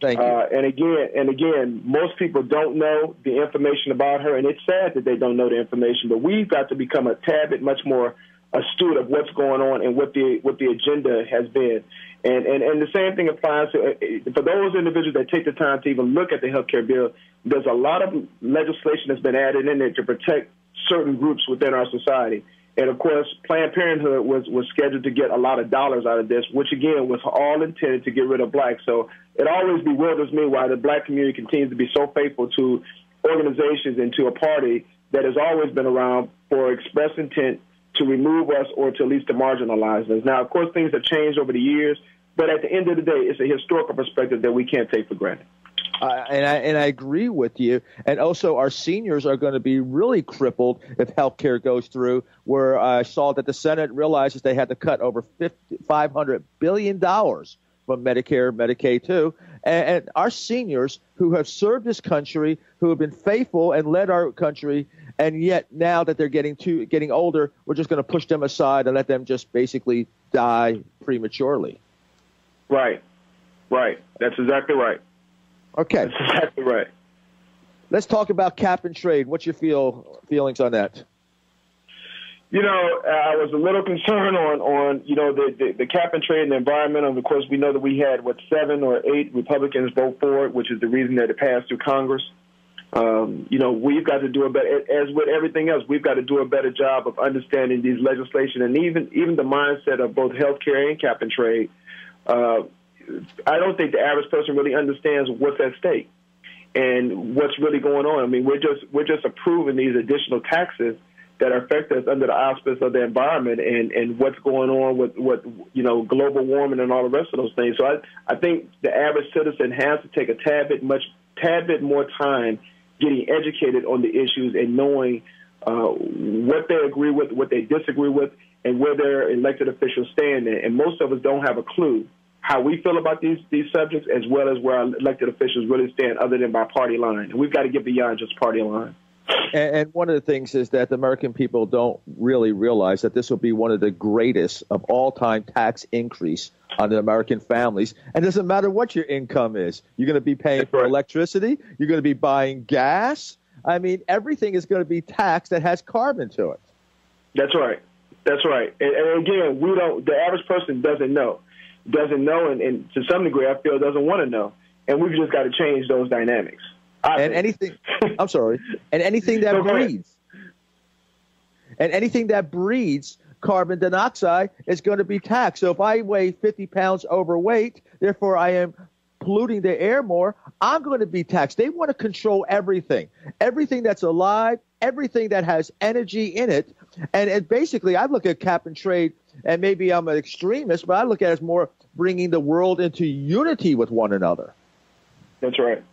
Thank you. And again, most people don't know the information about her, and it's sad that they don't know the information. But we've got to become a tad bit much more astute of what's going on and what the agenda has been. And the same thing applies to for those individuals that take the time to even look at the health care bill. There's a lot of legislation that's been added in there to protect certain groups within our society. And, of course, Planned Parenthood was scheduled to get a lot of dollars out of this, which, again, was all intended to get rid of blacks. So it always bewilders me why the black community continues to be so faithful to organizations and to a party that has always been around for express intent to remove us or to at least to marginalize us. Now, of course, things have changed over the years, but at the end of the day, it's a historical perspective that we can't take for granted. And I agree with you. And also, our seniors are going to be really crippled if health care goes through, where I saw that the Senate realizes they had to cut over $500 billion from Medicare, Medicaid, too. And our seniors who have served this country, who have been faithful and led our country, and yet now that they're getting older, we're just going to push them aside and let them just basically die prematurely. Right. That's exactly right. Okay. That's exactly right. Let's talk about cap and trade. What's your feelings on that? You know, I was a little concerned on the cap and trade and the environment. And, of course, we know that we had, 7 or 8 Republicans vote for it, which is the reason that it passed through Congress. We've got to do a better, as with everything else, we've got to do a better job of understanding these legislation and even the mindset of both health care and cap and trade. I don't think the average person really understands what's at stake and what's really going on. I mean, we're just approving these additional taxes that affect us under the auspice of the environment and what's going on with global warming and all the rest of those things. So I think the average citizen has to take a tad bit more time getting educated on the issues and knowing what they agree with, what they disagree with, and where their elected officials stand. And most of us don't have a clue how we feel about these subjects, as well as where our elected officials really stand, other than by party line. And we've got to get beyond just party line. And one of the things is that the American people don't really realize that this will be one of the greatest of all-time tax increase on the American families. And it doesn't matter what your income is. You're going to be paying for electricity. You're going to be buying gas. I mean, everything is going to be taxed that has carbon to it. That's right. And again, the average person doesn't know, and to some degree, I feel doesn't want to know. And we've just got to change those dynamics. Anything that breeds carbon dioxide is going to be taxed. So if I weigh 50 pounds overweight, therefore I am polluting the air more, I'm going to be taxed. They want to control everything that's alive, everything that has energy in it. And basically, I look at cap and trade, and maybe I'm an extremist, but I look at it as more bringing the world into unity with one another. That's right.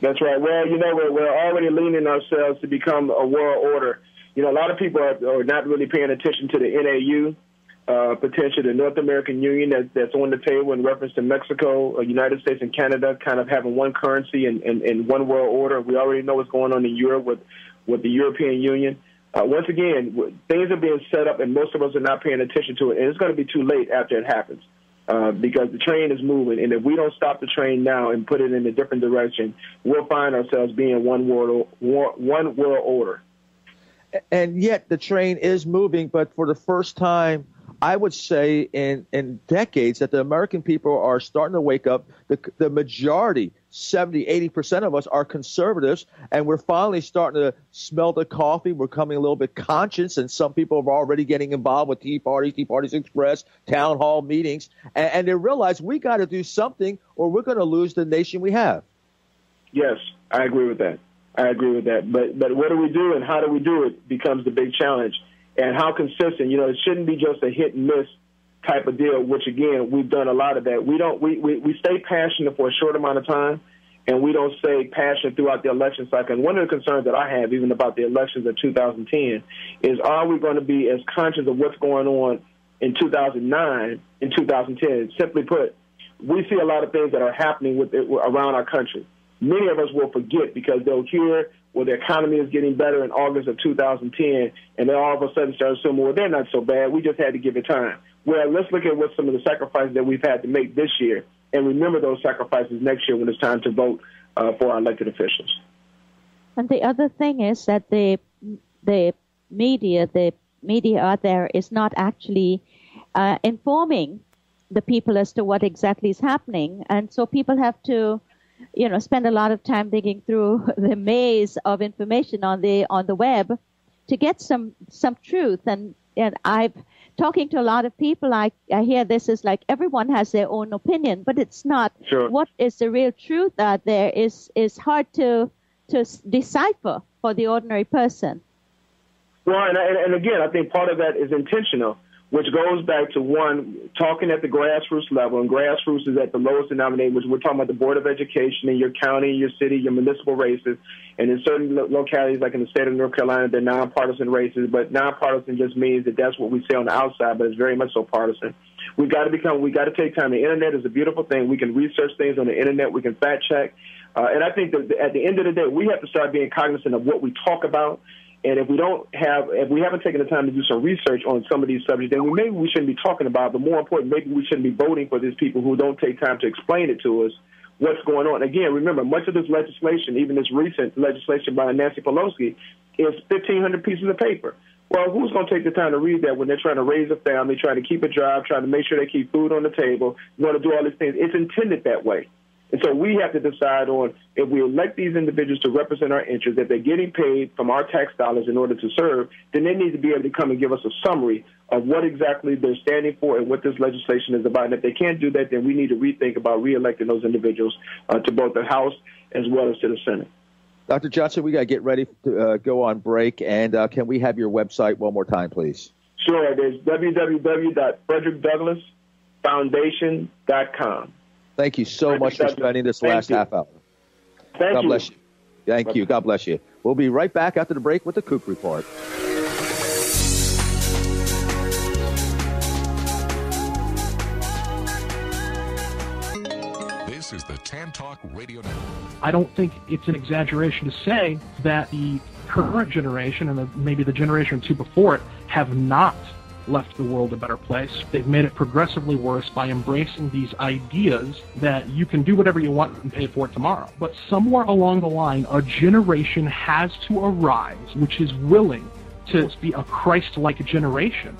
Well, we're already leaning ourselves to become a world order. A lot of people are not really paying attention to the NAU, potentially the North American Union that's on the table in reference to Mexico, United States, and Canada kind of having one currency and one world order. We already know what's going on in Europe with the European Union. Once again, things are being set up, and most of us are not paying attention to it, and it's going to be too late after it happens. Because the train is moving, and if we don't stop the train now and put it in a different direction, we'll find ourselves being one world order. And yet the train is moving, but for the first time, I would say in decades, that the American people are starting to wake up. The majority, 70, 80% of us are conservatives, and we're finally starting to smell the coffee. We're becoming a little bit conscious, and some people are already getting involved with Tea Parties Express, town hall meetings, and they realize we got to do something or we're going to lose the nation we have. Yes, I agree with that. But what do we do and how do we do it becomes the big challenge. And how consistent, it shouldn't be just a hit and miss type of deal, which, again, we've done a lot of that. We stay passionate for a short amount of time, and we don't stay passionate throughout the election cycle. And one of the concerns that I have, even about the elections of 2010, is are we going to be as conscious of what's going on in 2009 and 2010? Simply put, we see a lot of things that are happening around our country. Many of us will forget because they'll hear, well, the economy is getting better in August of 2010, and then all of a sudden start assuming, well, they're not so bad. We just had to give it time. Well, let's look at what some of the sacrifices that we've had to make this year and remember those sacrifices next year when it's time to vote for our elected officials. And the other thing is that the media out there is not actually informing the people as to what exactly is happening, and so people have to, spend a lot of time digging through the maze of information on the web to get some truth. And I've talking to a lot of people, I hear this is like everyone has their own opinion, but it's not. Sure. What is the real truth out there is hard to decipher for the ordinary person. Well, and again, I think part of that is intentional, which goes back to, one, talking at the grassroots level, and grassroots is at the lowest denominator, which we're talking about the Board of Education in your county, your city, your municipal races, and in certain localities, like in the state of North Carolina, they're nonpartisan races, but nonpartisan just means that that's what we say on the outside, but it's very much so partisan. We got to take time. The Internet is a beautiful thing. We can research things on the Internet. We can fact check. And I think that at the end of the day, we have to start being cognizant of what we talk about. And if we haven't taken the time to do some research on some of these subjects, then maybe we shouldn't be talking about it. But more important, maybe we shouldn't be voting for these people who don't take time to explain it to us, what's going on. Again, remember, much of this legislation, even this recent legislation by Nancy Pelosi, is 1,500 pieces of paper. Well, who's going to take the time to read that when they're trying to raise a family, trying to keep a job, trying to make sure they keep food on the table, going to do all these things? It's intended that way. And so we have to decide on, if we elect these individuals to represent our interests, if they're getting paid from our tax dollars in order to serve, then they need to be able to come and give us a summary of what exactly they're standing for and what this legislation is about. And if they can't do that, then we need to rethink about reelecting those individuals to both the House as well as to the Senate. Dr. Johnson, we got to get ready to go on break. And can we have your website one more time, please? Sure. It is www.frederickdouglassfoundation.com. Thank you so much for spending this last half hour. God bless you. Thank you. God bless you. We'll be right back after the break with the Kook Report. This is the Tan Talk Radio Network. I don't think it's an exaggeration to say that the current generation and maybe the generation or two before it have not left the world a better place. They've made it progressively worse by embracing these ideas that you can do whatever you want and pay for it tomorrow. But somewhere along the line, a generation has to arise which is willing to be a Christ-like generation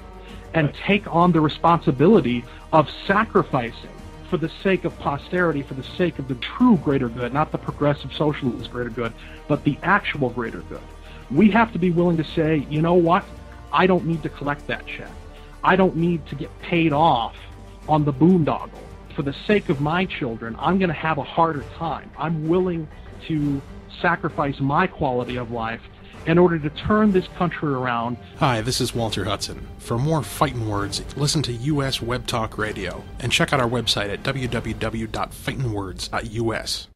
and take on the responsibility of sacrificing for the sake of posterity, for the sake of the true greater good, not the progressive socialist greater good, but the actual greater good. We have to be willing to say, you know what? I don't need to collect that check. I don't need to get paid off on the boondoggle. For the sake of my children, I'm going to have a harder time. I'm willing to sacrifice my quality of life in order to turn this country around. Hi, this is Walter Hudson. For more fighting words, listen to US Web Talk Radio and check out our website at www.fightingwords.us.